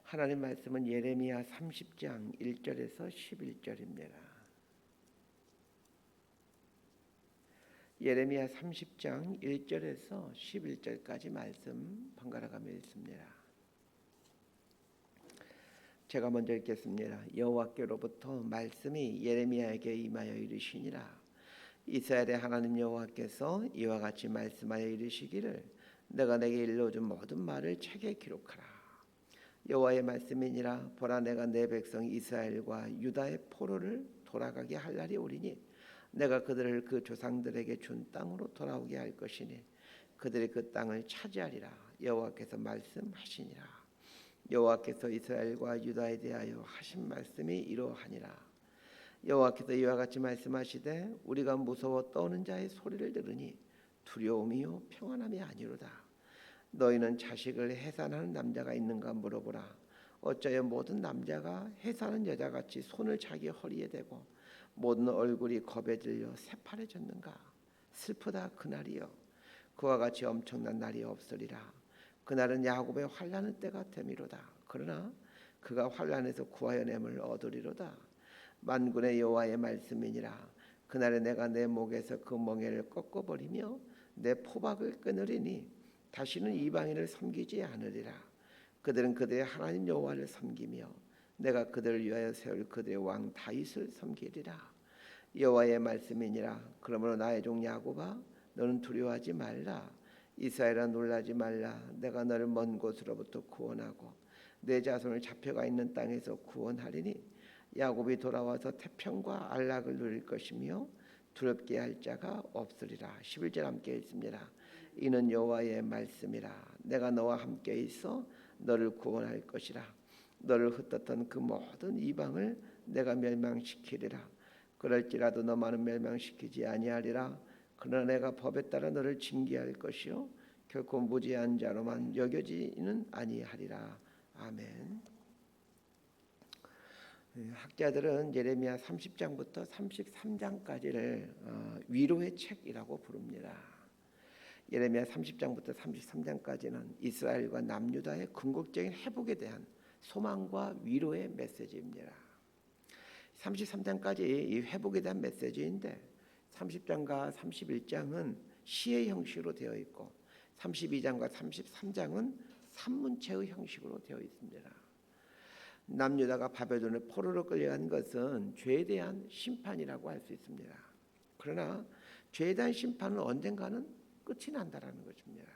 하나님 말씀은 예레미야 30장 1절에서 11절입니다. 예레미야 30장 1절에서 11절까지 말씀 번갈아가며 읽습니다. 제가 먼저 읽겠습니다. 여호와께로부터 말씀이 예레미야에게 임하여 이르시니라. 이스라엘의 하나님 여호와께서 이와 같이 말씀하여 이르시기를 내가 내게 일러준 모든 말을 책에 기록하라. 여호와의 말씀이니라. 보라, 내가 내 백성 이스라엘과 유다의 포로를 돌아가게 할 날이 오리니 내가 그들을 그 조상들에게 준 땅으로 돌아오게 할 것이니 그들이 그 땅을 차지하리라. 여호와께서 말씀하시니라. 여호와께서 이스라엘과 유다에 대하여 하신 말씀이 이러하니라. 여호와께서 이와 같이 말씀하시되 우리가 무서워 떠오는 자의 소리를 들으니 두려움이요 평안함이 아니로다. 너희는 자식을 해산하는 남자가 있는가 물어보라. 어쩌여 모든 남자가 해산하는 여자같이 손을 자기 허리에 대고 모든 얼굴이 겁에 들려 새파래졌는가? 슬프다 그날이여. 그와 같이 엄청난 날이 없으리라. 그날은 야곱의 환난의 때가 되미로다. 그러나 그가 환난에서 구하여냄을 얻으리로다. 만군의 여호와의 말씀이니라. 그날에 내가 내 목에서 그 멍에를 꺾어버리며 내 포박을 끊으리니 다시는 이방인을 섬기지 않으리라. 그들은 그들의 하나님 여호와를 섬기며 내가 그들을 위하여 세울 그들의 왕 다윗을 섬기리라. 여호와의 말씀이니라. 그러므로 나의 종 야곱아, 너는 두려워하지 말라. 이스라엘아, 놀라지 말라. 내가 너를 먼 곳으로부터 구원하고 내 자손을 잡혀가 있는 땅에서 구원하리니 야곱이 돌아와서 태평과 안락을 누릴 것이며 두렵게 할 자가 없으리라. 11절 함께 읽습니다. 이는 여호와의 말씀이라. 내가 너와 함께 있어 너를 구원할 것이라. 너를 흩었던 그 모든 이방을 내가 멸망시키리라. 그럴지라도 너만은 멸망시키지 아니하리라. 그러나 내가 법에 따라 너를 징계할 것이요 결코 무지한 자로만 여겨지는 아니하리라. 아멘. 학자들은 예레미야 30장부터 33장까지를 위로의 책이라고 부릅니다. 예레미야 30장부터 33장까지는 이스라엘과 남유다의 궁극적인 회복에 대한 소망과 위로의 메시지입니다. 33장까지 이 회복에 대한 메시지인데 30장과 31장은 시의 형식으로 되어 있고 32장과 33장은 산문체의 형식으로 되어 있습니다. 남유다가 바벨론의 포로로 끌려간 것은 죄에 대한 심판이라고 할 수 있습니다. 그러나 죄에 대한 심판은 언젠가는 끝이 난다라는 것입니다.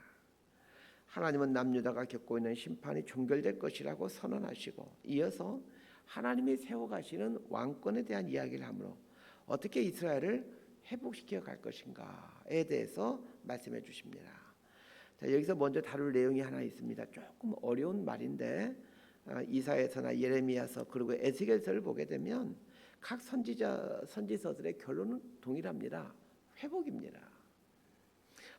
하나님은 남유다가 겪고 있는 심판이 종결될 것이라고 선언하시고 이어서 하나님이 세워가시는 왕권에 대한 이야기를 하므로 어떻게 이스라엘을 회복시켜 갈 것인가에 대해서 말씀해 주십니다. 자, 여기서 먼저 다룰 내용이 하나 있습니다. 조금 어려운 말인데 이사야서나 예레미야서 그리고 에스겔서를 보게 되면 각 선지서들의 결론은 동일합니다. 회복입니다.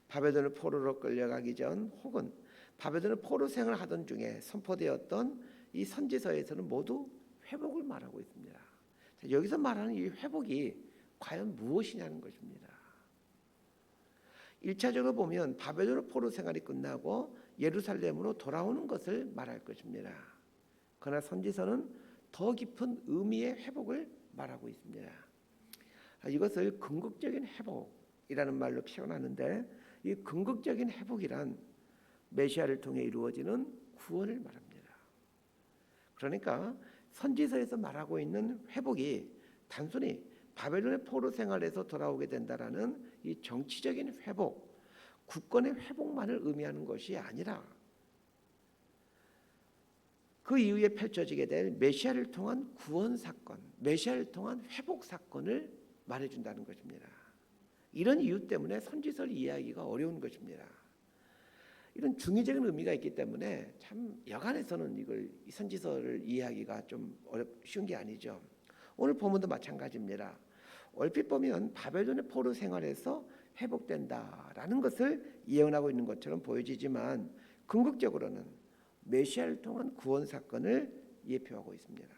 바벨론의 포로로 끌려가기 전 혹은 바벨론의 포로 생활을 하던 중에 선포되었던 이 선지서에서는 모두 회복을 말하고 있습니다. 자, 여기서 말하는 이 회복이 과연 무엇이냐는 것입니다. 1차적으로 보면 바벨론의 포로 생활이 끝나고 예루살렘으로 돌아오는 것을 말할 것입니다. 그러나 선지서는 더 깊은 의미의 회복을 말하고 있습니다. 이것을 궁극적인 회복이라는 말로 표현하는데 이 궁극적인 회복이란 메시아를 통해 이루어지는 구원을 말합니다. 그러니까 선지서에서 말하고 있는 회복이 단순히 바벨론의 포로 생활에서 돌아오게 된다라는 이 정치적인 회복, 국권의 회복만을 의미하는 것이 아니라 그 이후에 펼쳐지게 될 메시아를 통한 구원 사건, 메시아를 통한 회복 사건을 말해준다는 것입니다. 이런 이유 때문에 선지서를 이해하기가 어려운 것입니다. 이런 중의적인 의미가 있기 때문에 참 여간에서는 이 선지서를 이해하기가 좀 쉬운 게 아니죠. 오늘 본문도 마찬가지입니다. 얼핏 보면 바벨론의 포로 생활에서 회복된다라는 것을 예언하고 있는 것처럼 보여지지만 궁극적으로는 메시아를 통한 구원 사건을 예표하고 있습니다.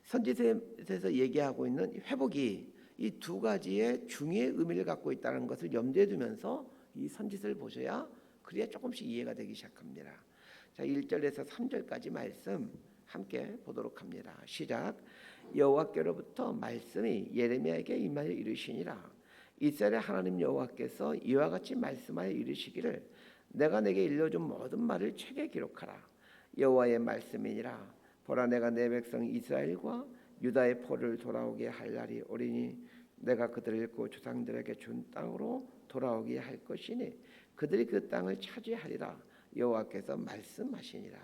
선지서에서 얘기하고 있는 회복이 이 두 가지의 중요의 의미를 갖고 있다는 것을 염두에 두면서 이 선지서를 보셔야 그래야 조금씩 이해가 되기 시작합니다. 자, 1절에서 3절까지 말씀 함께 보도록 합니다. 시작. 여호와께로부터 말씀이 예레미야에게 임하여 이르시니라. 이스라엘의 하나님 여호와께서 이와 같이 말씀하여 이르시기를 내가 내게 일러준 모든 말을 책에 기록하라. 여호와의 말씀이니라. 보라, 내가 내 백성 이스라엘과 유다의 포를 돌아오게 할 날이 오리니 내가 그들을 잃고 조상들에게 준 땅으로 돌아오게 할 것이니 그들이 그 땅을 차지하리라. 여호와께서 말씀하시니라.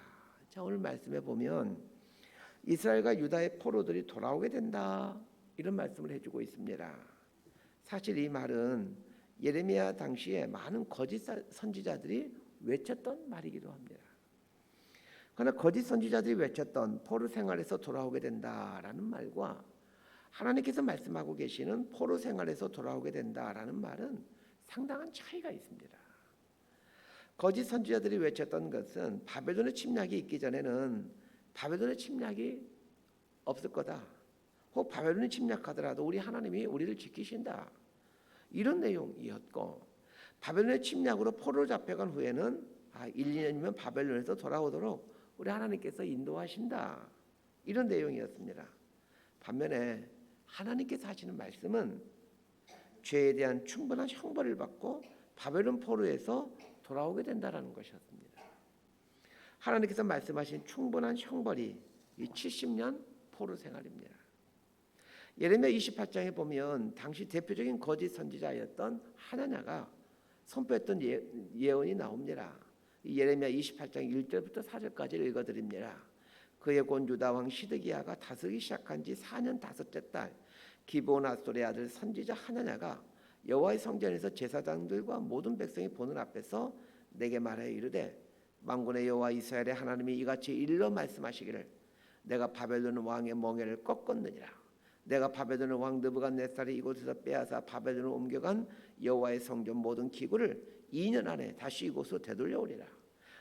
자, 오늘 말씀에 보면 이스라엘과 유다의 포로들이 돌아오게 된다, 이런 말씀을 해주고 있습니다. 사실 이 말은 예레미야 당시에 많은 거짓 선지자들이 외쳤던 말이기도 합니다. 그러나 거짓 선지자들이 외쳤던 포로 생활에서 돌아오게 된다라는 말과 하나님께서 말씀하고 계시는 포로 생활에서 돌아오게 된다라는 말은 상당한 차이가 있습니다. 거짓 선지자들이 외쳤던 것은 바벨론의 침략이 있기 전에는 바벨론의 침략이 없을 거다, 혹 바벨론이 침략하더라도 우리 하나님이 우리를 지키신다, 이런 내용이었고, 바벨론의 침략으로 포로로 잡혀간 후에는 1, 2년이면 바벨론에서 돌아오도록 우리 하나님께서 인도하신다, 이런 내용이었습니다. 반면에 하나님께서 하시는 말씀은 죄에 대한 충분한 형벌을 받고 바벨론 포로에서 돌아오게 된다라는 것이었습니다. 하나님께서 말씀하신 충분한 형벌이 이 70년 포로 생활입니다. 예레미야 28장에 보면 당시 대표적인 거짓 선지자였던 하나냐가 선포했던 예언이 나옵니다. 예레미야 28장 1절부터 4절까지를 읽어드립니다. 그의 곧 유다 왕 시드기야가 다스리기 시작한 지 4년 다섯째 달, 기브온 앗솔의 아들 선지자 하나냐가 여호와의 성전에서 제사장들과 모든 백성이 보는 앞에서 내게 말하여 이르되, 만군의 여호와 이스라엘의 하나님이 이같이 일러 말씀하시기를 내가 바벨론 왕의 멍에를 꺾었느니라. 내가 바벨론 왕 느부갓네살이 이곳에서 빼앗아 바벨론을 옮겨간 여호와의 성전 모든 기구를 2년 안에 다시 이곳으로 되돌려오리라.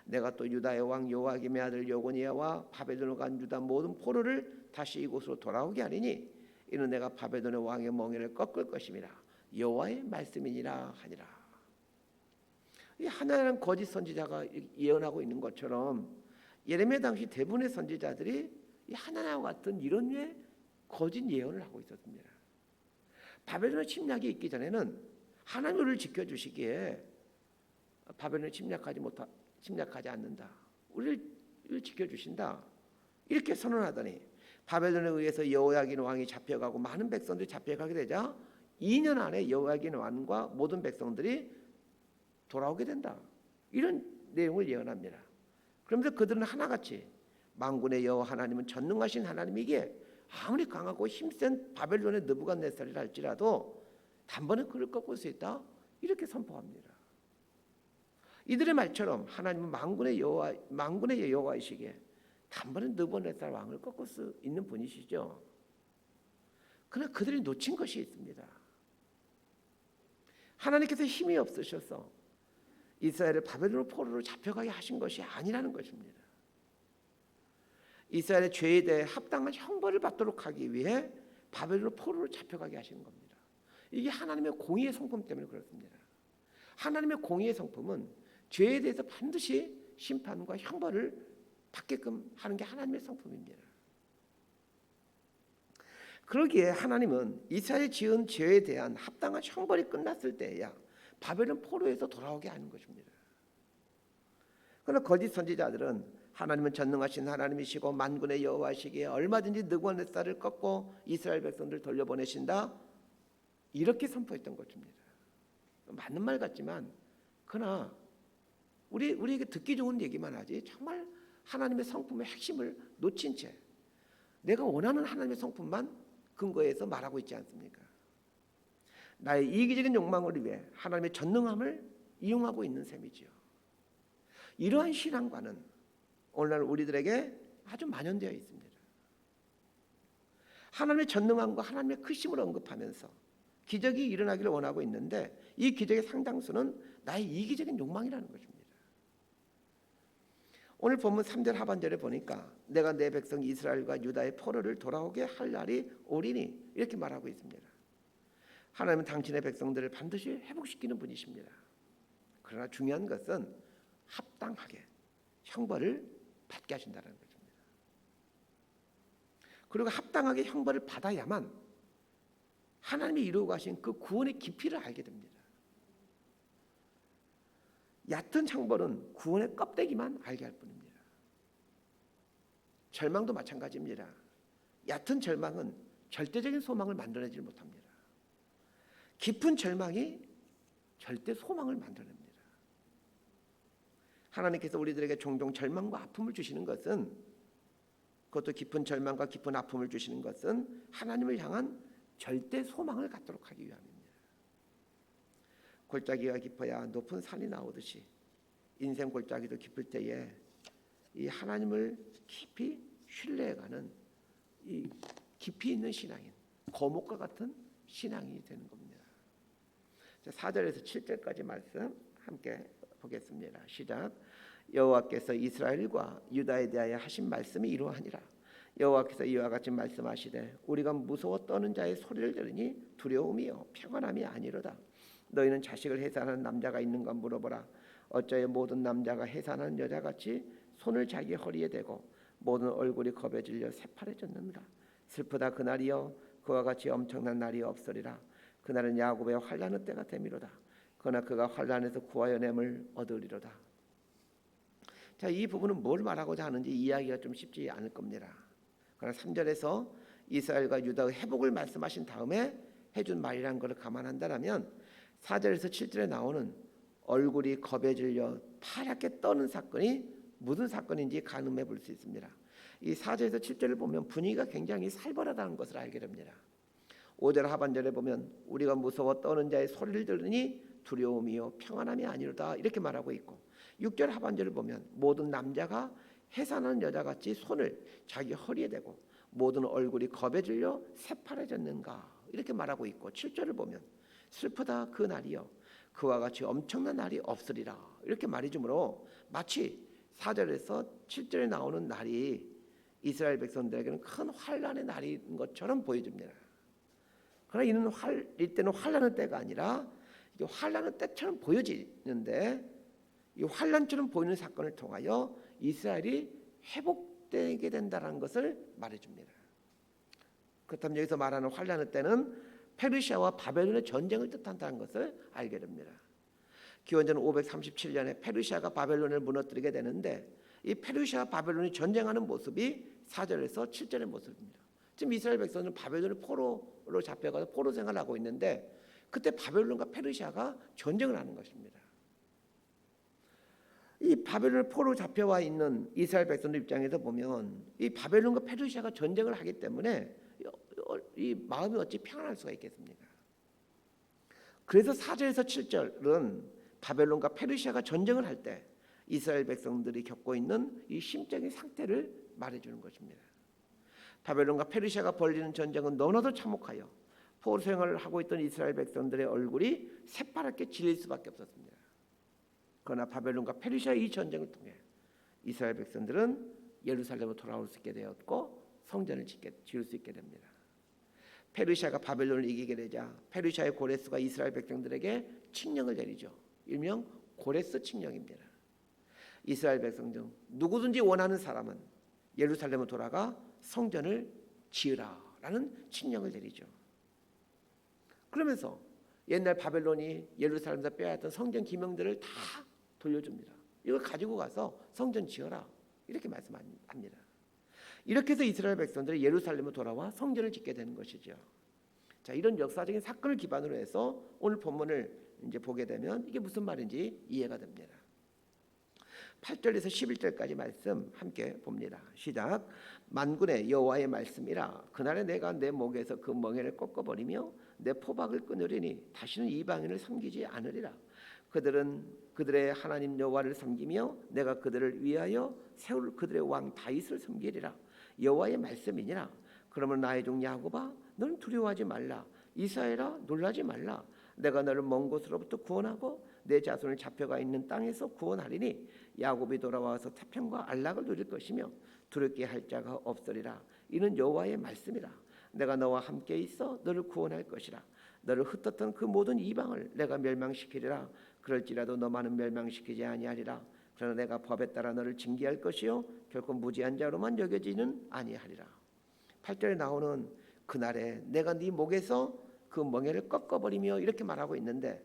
내가 또 유다의 왕 요아김의 아들 여고니아와 바벨론으로 간 유다 모든 포로를 다시 이곳으로 돌아오게 하리니 이는 내가 바벨론의 왕의 멍에를 꺾을 것임이라. 여호와의 말씀이니라 하니라. 이 하나는 거짓 선지자가 예언하고 있는 것처럼 예레미야 당시 대부분의 선지자들이 이 하나님과 같은 이런 류의 거짓 예언을 하고 있었습니다. 바벨론의 침략이 있기 전에는 하나님이 우리를 지켜주시기에 바벨론을 침략하지 않는다, 우리를 지켜주신다, 이렇게 선언하더니 바벨론에 의해서 여호야긴 왕이 잡혀가고 많은 백성들이 잡혀가게 되자 2년 안에 여호야긴 왕과 모든 백성들이 돌아오게 된다, 이런 내용을 예언합니다. 그러면서 그들은 하나같이 만군의 여호와 하나님은 전능하신 하나님이기에 아무리 강하고 힘센 바벨론의 느부갓네살이라 할지라도 단번에 그를 꺾을 수 있다, 이렇게 선포합니다. 이들의 말처럼 하나님은 만군의 여호와이시기에 단번에 느부갓네살 왕을 꺾을 수 있는 분이시죠. 그러나 그들이 놓친 것이 있습니다. 하나님께서 힘이 없으셔서 이스라엘을 바벨론 포로로 잡혀가게 하신 것이 아니라는 것입니다. 이스라엘의 죄에 대해 합당한 형벌을 받도록 하기 위해 바벨론 포로로 잡혀가게 하시는 겁니다. 이게 하나님의 공의의 성품 때문에 그렇습니다. 하나님의 공의의 성품은 죄에 대해서 반드시 심판과 형벌을 받게끔 하는 게 하나님의 성품입니다. 그러기에 하나님은 이스라엘이 지은 죄에 대한 합당한 형벌이 끝났을 때야 바벨론 포로에서 돌아오게 하는 것입니다. 그러나 거짓 선지자들은 하나님은 전능하신 하나님이시고 만군의 여호와시기에 얼마든지 느부갓네살을 꺾고 이스라엘 백성들을 돌려보내신다, 이렇게 선포했던 것입니다. 맞는 말 같지만 그러나 우리에게 듣기 좋은 얘기만 하지 정말 하나님의 성품의 핵심을 놓친 채 내가 원하는 하나님의 성품만 근거해서 말하고 있지 않습니까? 나의 이기적인 욕망을 위해 하나님의 전능함을 이용하고 있는 셈이지요. 이러한 신앙과는 오늘날 우리들에게 아주 만연되어 있습니다. 하나님의 전능함과 하나님의 크심을 언급하면서 기적이 일어나기를 원하고 있는데 이 기적의 상당수는 나의 이기적인 욕망이라는 것입니다. 오늘 본문 3절 하반절에 보니까 내가 내 백성 이스라엘과 유다의 포로를 돌아오게 할 날이 오리니, 이렇게 말하고 있습니다. 하나님은 당신의 백성들을 반드시 회복시키는 분이십니다. 그러나 중요한 것은 합당하게 형벌을 받게 하신다는 것입니다. 그리고 합당하게 형벌을 받아야만 하나님이 이루고 가신 그 구원의 깊이를 알게 됩니다. 얕은 형벌은 구원의 껍데기만 알게 할 뿐입니다. 절망도 마찬가지입니다. 얕은 절망은 절대적인 소망을 만들어내지 못합니다. 깊은 절망이 절대 소망을 만들어냅니다. 하나님께서 우리들에게 종종 절망과 아픔을 주시는 것은, 그것도 깊은 절망과 깊은 아픔을 주시는 것은 하나님을 향한 절대 소망을 갖도록 하기 위함입니다. 골짜기가 깊어야 높은 산이 나오듯이 인생 골짜기도 깊을 때에 이 하나님을 깊이 신뢰해가는 이 깊이 있는 신앙인, 거목과 같은 신앙이 되는 겁니다. 4절에서 7절까지 말씀 함께 보겠습니다. 시작. 여호와께서 이스라엘과 유다에 대하여 하신 말씀이 이러하니라. 여호와께서 이와 같이 말씀하시되 우리가 무서워 떠는 자의 소리를 들으니 두려움이요 평안함이 아니로다. 너희는 자식을 해산하는 남자가 있는가 물어보라. 어쩌여 모든 남자가 해산하는 여자같이 손을 자기 허리에 대고 모든 얼굴이 겁에 질려 새파래졌는가. 슬프다 그날이여 그와 같이 엄청난 날이 없으리라. 그날은 야곱의 환난의 때가 되미로다. 그러나 그가 환난에서 구하여 냄을 얻으리로다. 자, 이 부분은 뭘 말하고자 하는지 이해하기가 좀 쉽지 않을 겁니다. 그러나 3절에서 이스라엘과 유다의 회복을 말씀하신 다음에 해준 말이라는 것을 감안한다면 4절에서 7절에 나오는 얼굴이 겁에 질려 파랗게 떠는 사건이 무슨 사건인지 가늠해 볼 수 있습니다. 이 4절에서 7절을 보면 분위기가 굉장히 살벌하다는 것을 알게 됩니다. 5절 하반절에 보면 우리가 무서워 떠는 자의 소리를 들으니 두려움이요 평안함이 아니로다 이렇게 말하고 있고, 6절 하반절을 보면 모든 남자가 해산하는 여자같이 손을 자기 허리에 대고 모든 얼굴이 겁에 질려 새파래졌는가 이렇게 말하고 있고, 7절을 보면 슬프다 그 날이요 그와 같이 엄청난 날이 없으리라 이렇게 말해주므로 마치 4절에서 7절에 나오는 날이 이스라엘 백성들에게는 큰 환난의 날인 것처럼 보여집니다. 그러나 이때는 환난의 때가 아니라 이게 환난의 때처럼 보여지는데, 이 환난처럼 보이는 사건을 통하여 이스라엘이 회복되게 된다는 것을 말해줍니다. 그렇다면 여기서 말하는 환난의 때는 페르시아와 바벨론의 전쟁을 뜻한다는 것을 알게 됩니다. 기원전 537년에 페르시아가 바벨론을 무너뜨리게 되는데, 이 페르시아와 바벨론이 전쟁하는 모습이 4절에서 7절의 모습입니다. 지금 이스라엘 백성은 바벨론의 포로로 잡혀가서 포로 생활하고 있는데, 그때 바벨론과 페르시아가 전쟁을 하는 것입니다. 이 바벨론 포로 잡혀와 있는 이스라엘 백성들 입장에서 보면 이 바벨론과 페르시아가 전쟁을 하기 때문에 이 마음이 어찌 평안할 수가 있겠습니까? 그래서 4절에서 7절은 바벨론과 페르시아가 전쟁을 할 때 이스라엘 백성들이 겪고 있는 이 심적인 상태를 말해주는 것입니다. 바벨론과 페르시아가 벌이는 전쟁은 너무나도 참혹하여 포로 생활을 하고 있던 이스라엘 백성들의 얼굴이 새파랗게 질릴 수밖에 없었습니다. 그러나 바벨론과 페르시아의 이 전쟁을 통해 이스라엘 백성들은 예루살렘으로 돌아올 수 있게 되었고 성전을 지을 수 있게 됩니다. 페르시아가 바벨론을 이기게 되자 페르시아의 고레스가 이스라엘 백성들에게 칙령을 내리죠. 일명 고레스 칙령입니다. 이스라엘 백성 중 누구든지 원하는 사람은 예루살렘으로 돌아가 성전을 지으라라는 칙령을 내리죠. 그러면서 옛날 바벨론이 예루살렘에서 빼앗던 성전 기명들을 다 돌려줍니다. 이걸 가지고 가서 성전 지어라 이렇게 말씀합니다. 이렇게 해서 이스라엘 백성들이 예루살렘으로 돌아와 성전을 짓게 되는 것이죠. 자, 이런 역사적인 사건을 기반으로 해서 오늘 본문을 이제 보게 되면 이게 무슨 말인지 이해가 됩니다. 8절에서 11절까지 말씀 함께 봅니다. 시작. 만군의 여호와의 말씀이라. 그날에 내가 내 목에서 그 멍에를 꺾어버리며 내 포박을 끊으리니 다시는 이방인을 섬기지 않으리라. 그들은 그들의 하나님 여호와를 섬기며 내가 그들을 위하여 세울 그들의 왕 다윗을 섬기리라. 여호와의 말씀이니라. 그러면 나의 종 야곱아 너는 두려워하지 말라. 이스라엘아 놀라지 말라. 내가 너를 먼 곳으로부터 구원하고 내 자손을 잡혀가 있는 땅에서 구원하리니 야곱이 돌아와서 태평과 안락을 누릴 것이며 두렵게 할 자가 없으리라. 이는 여호와의 말씀이라. 내가 너와 함께 있어 너를 구원할 것이라. 너를 흩었던 그 모든 이방을 내가 멸망시키리라. 그럴지라도 너만은 멸망시키지 아니하리라. 그러나 내가 법에 따라 너를 징계할 것이요 결코 무지한 자로만 여겨지는 아니하리라. 8절에 나오는 그날에 내가 네 목에서 그 멍에를 꺾어버리며 이렇게 말하고 있는데,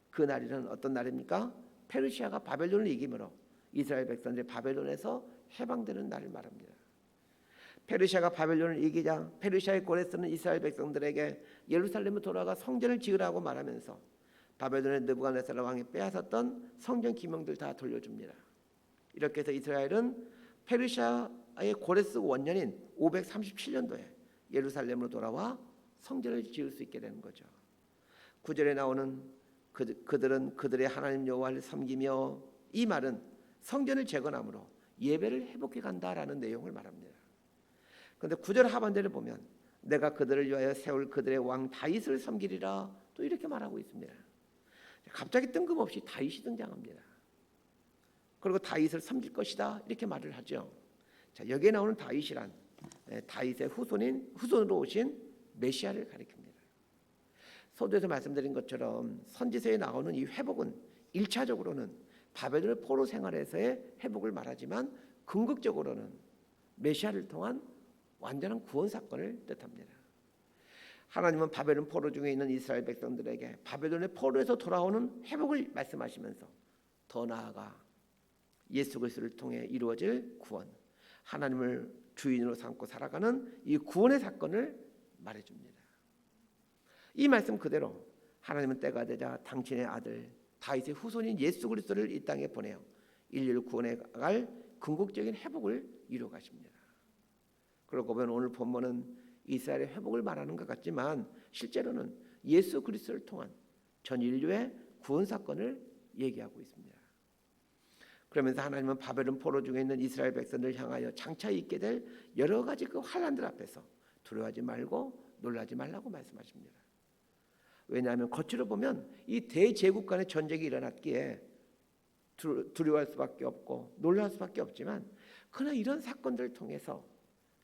그 날에는 어떤 날입니까? 페르시아가 바벨론을 이김으로 이스라엘 백성들이 바벨론에서 해방되는 날을 말합니다. 페르시아가 바벨론을 이기자 페르시아의 고레스는 이스라엘 백성들에게 예루살렘으로 돌아가 성전을 지으라고 말하면서 바벨론의 느부갓네살 왕이 빼앗았던 성전 기명들 다 돌려줍니다. 이렇게 해서 이스라엘은 페르시아의 고레스 원년인 537년도에 예루살렘으로 돌아와 성전을 지을 수 있게 되는 거죠. 9절에 나오는 그들은 그들의 하나님 여호와를 섬기며, 이 말은 성전을 재건함으로 예배를 회복해 간다라는 내용을 말합니다. 그런데 9절 하반절을 보면 내가 그들을 위하여 세울 그들의 왕 다윗을 섬기리라 또 이렇게 말하고 있습니다. 갑자기 뜬금없이 다윗이 등장합니다. 그리고 다윗을 섬길 것이다 이렇게 말을 하죠. 자, 여기에 나오는 다윗이란 다윗의 후손으로 오신 메시아를 가리킵니다. 서두에서 말씀드린 것처럼 선지서에 나오는 이 회복은 1차적으로는 바벨론 포로 생활에서의 회복을 말하지만 궁극적으로는 메시아를 통한 완전한 구원 사건을 뜻합니다. 하나님은 바벨론 포로 중에 있는 이스라엘 백성들에게 바벨론의 포로에서 돌아오는 회복을 말씀하시면서 더 나아가 예수 그리스도를 통해 이루어질 구원, 하나님을 주인으로 삼고 살아가는 이 구원의 사건을 말해줍니다. 이 말씀 그대로 하나님은 때가 되자 당신의 아들 다윗의 후손인 예수 그리스도를 이 땅에 보내어 인류를 구원해 갈 궁극적인 회복을 이루어 가십니다. 그러고 보면 오늘 본문은 이스라엘의 회복을 말하는 것 같지만 실제로는 예수 그리스도를 통한 전 인류의 구원 사건을 얘기하고 있습니다. 그러면서 하나님은 바벨론 포로 중에 있는 이스라엘 백성들을 향하여 장차 있게 될 여러 가지 그 환난들 앞에서 두려워하지 말고 놀라지 말라고 말씀하십니다. 왜냐하면 겉으로 보면 이 대제국 간의 전쟁이 일어났기에 두려워할 수밖에 없고 놀랄 수밖에 없지만, 그러나 이런 사건들을 통해서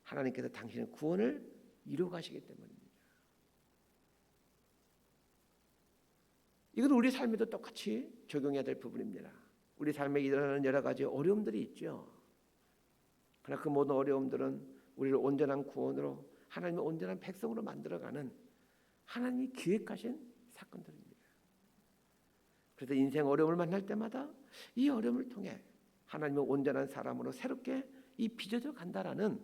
하나님께서 당신의 구원을 이루어 가시기 때문입니다. 이건 우리 삶에도 똑같이 적용해야 될 부분입니다. 우리 삶에 일어나는 여러 가지 어려움들이 있죠. 그러나 그 모든 어려움들은 우리를 온전한 구원으로, 하나님의 온전한 백성으로 만들어가는 하나님이 기획하신 사건들입니다. 그래서 인생 어려움을 만날 때마다 이 어려움을 통해 하나님의 온전한 사람으로 새롭게 이 빚어져 간다라는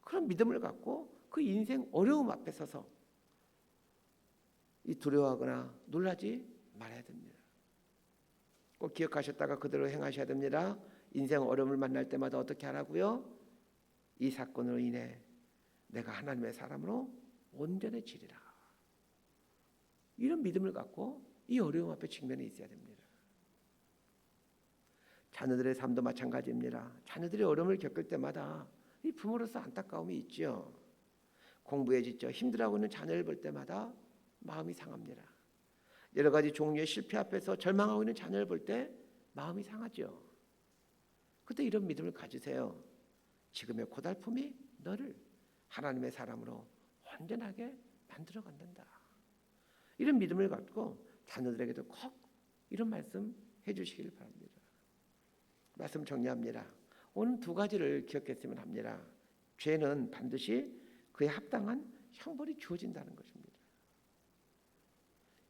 그런 믿음을 갖고 그 인생 어려움 앞에 서서 이 두려워하거나 놀라지 말아야 됩니다. 꼭 기억하셨다가 그대로 행하셔야 됩니다. 인생 어려움을 만날 때마다 어떻게 하라고요? 이 사건으로 인해 내가 하나님의 사람으로 온전해지리라. 이런 믿음을 갖고 이 어려움 앞에 직면해 있어야 됩니다. 자녀들의 삶도 마찬가지입니다. 자녀들이 어려움을 겪을 때마다 이 부모로서 안타까움이 있죠. 공부에 지쳐 힘들어하고 있는 자녀를 볼 때마다 마음이 상합니다. 여러 가지 종류의 실패 앞에서 절망하고 있는 자녀를 볼 때 마음이 상하죠. 그때 이런 믿음을 가지세요. 지금의 고달픔이 너를 하나님의 사람으로 온전하게 만들어 간단다. 이런 믿음을 갖고 자녀들에게도 꼭 이런 말씀 해주시길 바랍니다. 말씀 정리합니다. 오늘 두 가지를 기억했으면 합니다. 죄는 반드시 그에 합당한 형벌이 주어진다는 것입니다.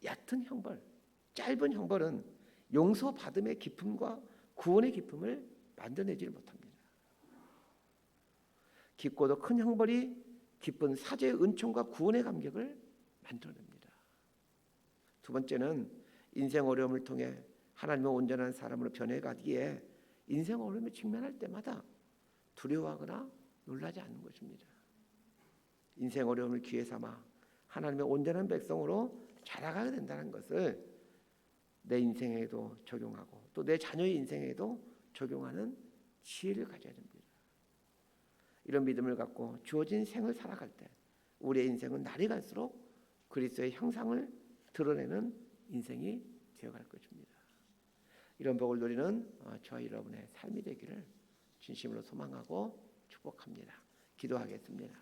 얕은 형벌, 짧은 형벌은 용서받음의 기쁨과 구원의 기쁨을 만들어내지 못합니다. 깊고도 큰 형벌이 깊은 사죄의 은총과 구원의 감격을 만들어냅니다. 두 번째는 인생 어려움을 통해 하나님의 온전한 사람으로 변해가기에 인생 어려움에 직면할 때마다 두려워하거나 놀라지 않는 것입니다. 인생 어려움을 기회 삼아 하나님의 온전한 백성으로 자라가게 된다는 것을 내 인생에도 적용하고 또 내 자녀의 인생에도 적용하는 지혜를 가져야 됩니다. 이런 믿음을 갖고 주어진 생을 살아갈 때 우리의 인생은 날이 갈수록 그리스도의 형상을 드러내는 인생이 되어갈 것입니다. 이런 복을 누리는 저와 여러분의 삶이 되기를 진심으로 소망하고 축복합니다. 기도하겠습니다.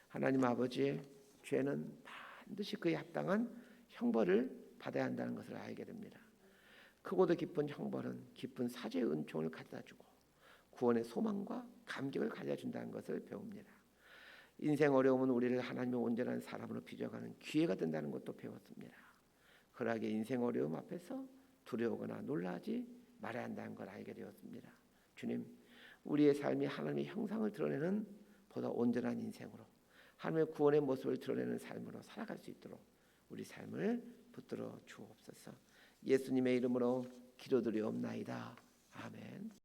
하나님 아버지, 죄는 반드시 그에 합당한 형벌을 받아야 한다는 것을 알게 됩니다. 크고도 깊은 형벌은 깊은 사죄의 은총을 가져다주고 구원의 소망과 감격을 가져준다는 것을 배웁니다. 인생 어려움은 우리를 하나님의 온전한 사람으로 빚어가는 기회가 된다는 것도 배웠습니다. 그러하게 인생 어려움 앞에서 두려워하거나 놀라지 말아야 한다는 걸 알게 되었습니다. 주님, 우리의 삶이 하나님의 형상을 드러내는 보다 온전한 인생으로 하나님의 구원의 모습을 드러내는 삶으로 살아갈 수 있도록 우리 삶을 붙들어 주옵소서. 예수님의 이름으로 기도드리옵나이다. 아멘.